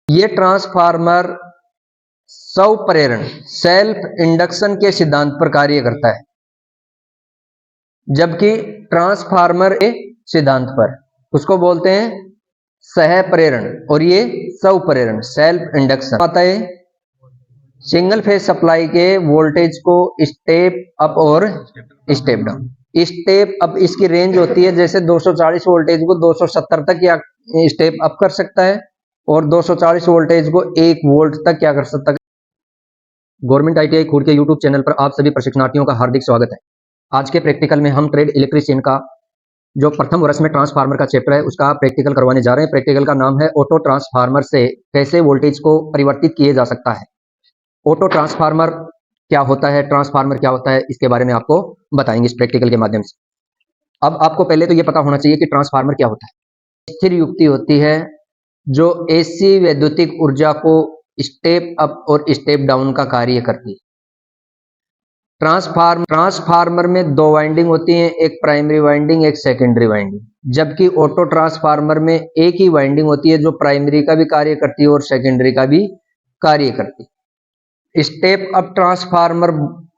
ये ट्रांसफार्मर स्व प्रेरण सेल्फ इंडक्शन के सिद्धांत पर कार्य करता है, जबकि ट्रांसफार्मर के सिद्धांत पर उसको बोलते हैं सह प्रेरण और ये स्व प्रेरण सेल्फ इंडक्शन। आता है सिंगल फेज सप्लाई के वोल्टेज को स्टेप अप और स्टेप डाउन। स्टेप अप इसकी रेंज होती है, जैसे 240 वोल्टेज को 270 तक या स्टेप अप कर सकता है और 240 वोल्टेज को 1 वोल्ट तक क्या कर सकता है। गवर्नमेंट ITI खुर्द के यूट्यूब चैनल पर आप सभी प्रशिक्षणार्थियों का हार्दिक स्वागत है। आज के प्रैक्टिकल में हम ट्रेड इलेक्ट्रीशियन का जो प्रथम वर्ष में ट्रांसफार्मर का चैप्टर है उसका प्रैक्टिकल करवाने जा रहे हैं। प्रैक्टिकल का नाम है ऑटो ट्रांसफार्मर से कैसे वोल्टेज को परिवर्तित किए जा सकता है। ऑटो ट्रांसफार्मर क्या होता है, ट्रांसफार्मर क्या होता है, इसके बारे में आपको बताएंगे इस प्रैक्टिकल के माध्यम से। अब आपको पहले तो ये पता होना चाहिए कि ट्रांसफार्मर क्या होता है। स्थिर युक्ति होती है जो AC वैद्युतिक ऊर्जा को स्टेप अप और स्टेप डाउन का कार्य करती है। ट्रांसफार्मर में 2 वाइंडिंग होती हैं, एक प्राइमरी वाइंडिंग एक सेकेंडरी वाइंडिंग, जबकि ऑटो ट्रांसफार्मर में एक ही वाइंडिंग होती है जो प्राइमरी का भी कार्य करती है और सेकेंडरी का भी कार्य करती है। स्टेप अप ट्रांसफार्मर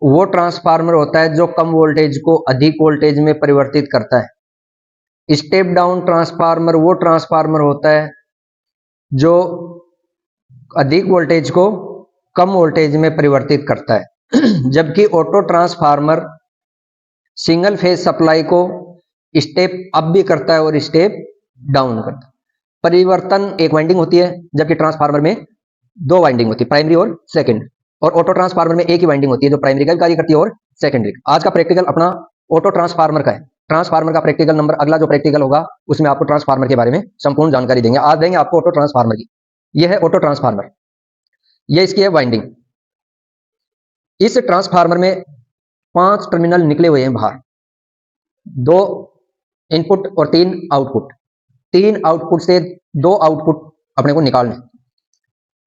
वो ट्रांसफार्मर होता है जो कम वोल्टेज को अधिक वोल्टेज में परिवर्तित करता है। स्टेप डाउन ट्रांसफार्मर वो ट्रांसफार्मर होता है जो अधिक वोल्टेज को कम वोल्टेज में परिवर्तित करता है। जबकि auto transformer single phase supply को स्टेप अप भी करता है और स्टेप डाउन करता है। परिवर्तन एक वाइंडिंग होती है, जबकि ट्रांसफार्मर में 2 वाइंडिंग होती है, प्राइमरी और सेकेंडरी। और ऑटो ट्रांसफार्मर में एक ही वाइंडिंग होती है जो प्राइमरी का भी कार्य करती है और सेकेंडरी का। आज का प्रैक्टिकल अपना ऑटो ट्रांसफार्मर का है। ट्रांसफार्मर का प्रैक्टिकल नंबर अगला जो प्रैक्टिकल होगा उसमें आपको ट्रांसफार्मर के बारे में संपूर्ण जानकारी देंगे। आज देंगे आपको ऑटो ट्रांसफार्मर की। यह है ऑटो ट्रांसफार्मर, यह इसकी है वाइंडिंग। इस ट्रांसफार्मर में 5 टर्मिनल निकले हुए हैं बाहर, 2 इनपुट और 3 आउटपुट। 3 आउटपुट से 2 आउटपुट अपने को निकालने।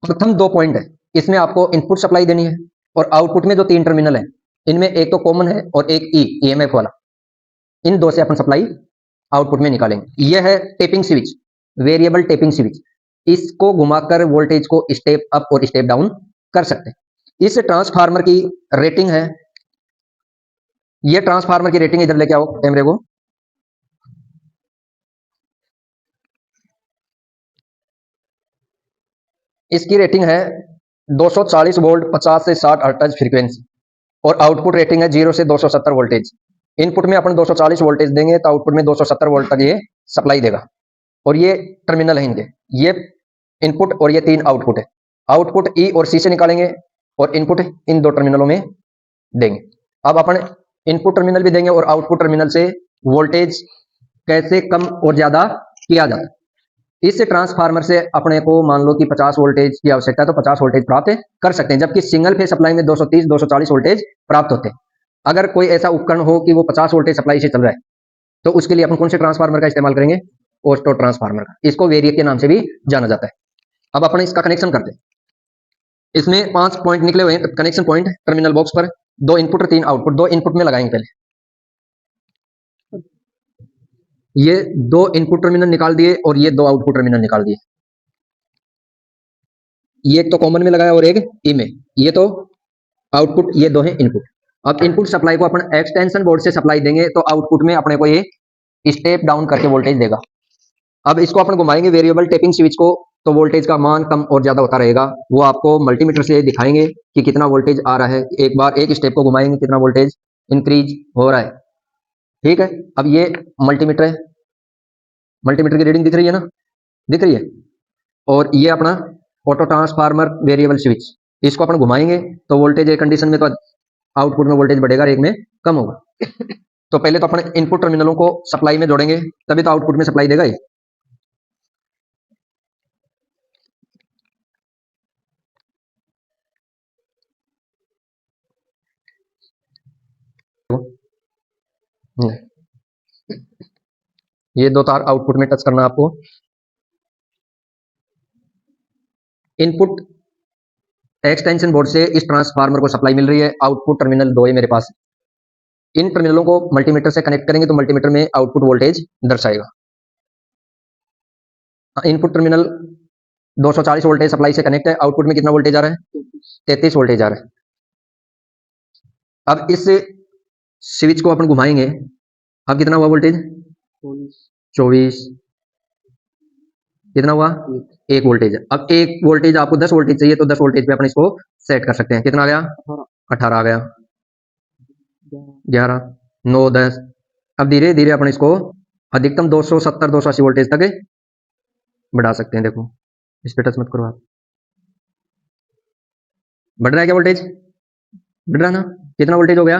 प्रथम 2 पॉइंट है, इसमें आपको इनपुट सप्लाई देनी है और आउटपुट में जो 3 टर्मिनल है इनमें एक तो कॉमन है और एक EMF वाला। इन 2 से अपन सप्लाई आउटपुट में निकालेंगे। यह है tapping switch, variable tapping switch. इसको घुमाकर वोल्टेज को स्टेप अप और स्टेप डाउन कर सकते हैं। इस ट्रांसफार्मर की रेटिंग है, यह ट्रांसफार्मर की रेटिंग इधर लेके आओ कैमरे को। इसकी रेटिंग है 240 वोल्ट 50 से 60 हर्ट्ज फ्रीक्वेंसी और आउटपुट रेटिंग है 0 से 270 वोल्टेज। इनपुट में अपन 240 वोल्टेज देंगे तो आउटपुट में 270 वोल्ट तक ये सप्लाई देगा। और ये टर्मिनल है इनके, ये इनपुट और ये 3 आउटपुट है। आउटपुट E और C से निकालेंगे और इनपुट इन 2 टर्मिनलों में देंगे। अब अपन इनपुट टर्मिनल भी देंगे और आउटपुट टर्मिनल से वोल्टेज कैसे कम और ज्यादा किया जाता है। इस ट्रांसफार्मर से अपने को मान लो कि 50 वोल्टेज की आवश्यकता है तो 50 वोल्टेज प्राप्त कर सकते हैं, जबकि सिंगल फेज सप्लाई में 230 240 वोल्टेज प्राप्त होते हैं। अगर कोई ऐसा उपकरण हो कि वो 50 वोल्टेज सप्लाई से चल रहा है तो उसके लिए अपन कौन से ट्रांसफार्मर का इस्तेमाल करेंगे? ऑटो ट्रांसफार्मर का। इसको वेरिएक के नाम से भी जाना जाता है। अब अपन इसका कनेक्शन करते हैं। इसमें 5 पॉइंट निकले हुए हैं कनेक्शन पॉइंट टर्मिनल बॉक्स पर, 2 इनपुट और 3 आउटपुट। 2 इनपुट में लगाएंगे पहले, ये 2 इनपुट टर्मिनल निकाल दिए और ये 2 आउटपुट टर्मिनल निकाल दिए। ये एक तो कॉमन में लगाया और एक ई में, ये तो आउटपुट, ये 2 है इनपुट। अब इनपुट सप्लाई को अपन एक्सटेंशन बोर्ड से सप्लाई देंगे तो आउटपुट में अपने को ये स्टेप डाउन करके वोल्टेज देगा। अब इसको अपन घुमाएंगे वेरिएबल टेपिंग स्विच को तो वोल्टेज का मान कम और ज्यादा होता रहेगा। वो आपको मल्टीमीटर से दिखाएंगे कि कितना वोल्टेज आ रहा है। एक बार एक स्टेप को घुमाएंगे कितना वोल्टेज इंक्रीज हो रहा है। ठीक है, अब ये मल्टीमीटर है, मल्टीमीटर की रीडिंग दिख रही है ना, दिख रही है। और ये अपना ऑटो ट्रांसफार्मर वेरिएबल स्विच, इसको अपन घुमाएंगे तो वोल्टेज एक कंडीशन में तो आउटपुट में वोल्टेज बढ़ेगा, एक में कम होगा। तो पहले तो अपन इनपुट टर्मिनलों को सप्लाई में जोड़ेंगे तभी तो आउटपुट में सप्लाई देगा ये। ये 2 तार आउटपुट में टच करना आपको। इनपुट एक्सटेंशन बोर्ड से इस ट्रांसफार्मर को सप्लाई मिल रही है, आउटपुट टर्मिनल 2 है मेरे पास। इन टर्मिनलों को मल्टीमीटर से कनेक्ट करेंगे तो मल्टीमीटर में आउटपुट वोल्टेज दर्शाएगा। इनपुट टर्मिनल 240 वोल्टेज सप्लाई से कनेक्ट है, आउटपुट में कितना वोल्टेज आ रहा है, 33 वोल्टेज आ रहा है। अब इस स्विच को अपन घुमाएंगे, अब कितना हुआ वोल्टेज, 24, कितना हुआ, 1 वोल्टेज। अब 1 वोल्टेज आपको 10 वोल्टेज चाहिए तो 10 वोल्टेज पे अपन इसको सेट कर सकते हैं। कितना आ गया, 18 आ गया, 11, 9, 10। अब धीरे धीरे अपन इसको अधिकतम 270 280 वोल्टेज तक बढ़ा सकते हैं। देखो इस पे टच मत करो आप, बढ़ रहा है क्या वोल्टेज, बढ़ रहा ना, कितना वोल्टेज हो गया,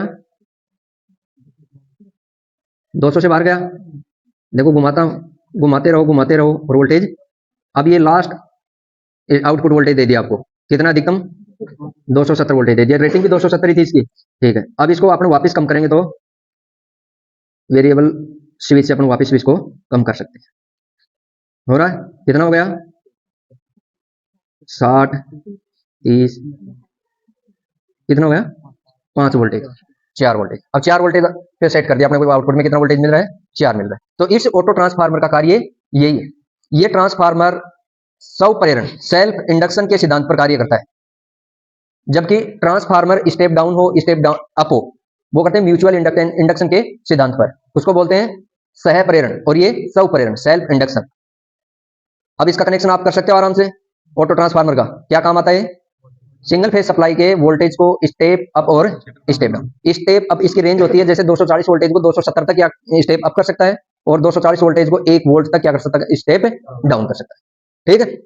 200 से बाहर गया। देखो घुमाते रहो और वोल्टेज, अब ये लास्ट आउटपुट वोल्टेज दे दिया आपको, कितना अधिकतम 270 वोल्टेज दे दिया, रेटिंग भी 270 ही थी इसकी, ठीक है। अब इसको अपन वापस कम करेंगे तो वेरिएबल स्विच से अपन वापस स्विच को कम कर सकते हैं। हो रहा है, कितना हो गया, 60, 30, कितना हो गया, 5 वोल्टेज, 4 वोल्टेज। अब 4 वोल्टेज पे सेट कर दिया अपने को, आउटपुट में कितना वोल्टेज मिल रहा है, 4 मिल रहा है। तो इस ऑटो ट्रांसफार्मर का कार्य यही है। ये ट्रांसफार्मर स्वप्रेरण सेल्फ इंडक्शन के सिद्धांत पर कार्य करता है, जबकि ट्रांसफार्मर स्टेप डाउन हो स्टेप डाउन अप हो वो करते हैं म्यूचुअल इंडक्शन के सिद्धांत पर, उसको बोलते हैं सह प्रेरण, और ये स्वप्रेरण सेल्फ इंडक्शन। अब इसका कनेक्शन आप कर सकते हो आराम से। ऑटो ट्रांसफार्मर का क्या काम आता है, सिंगल फेज सप्लाई के वोल्टेज को स्टेप अप और स्टेप डाउन। स्टेप अप इसकी रेंज होती है, जैसे 240 वोल्टेज को 270 तक या स्टेप अप कर सकता है, और 240 वोल्टेज को 1 वोल्ट तक क्या कर सकता है, स्टेप डाउन कर सकता है, ठीक है।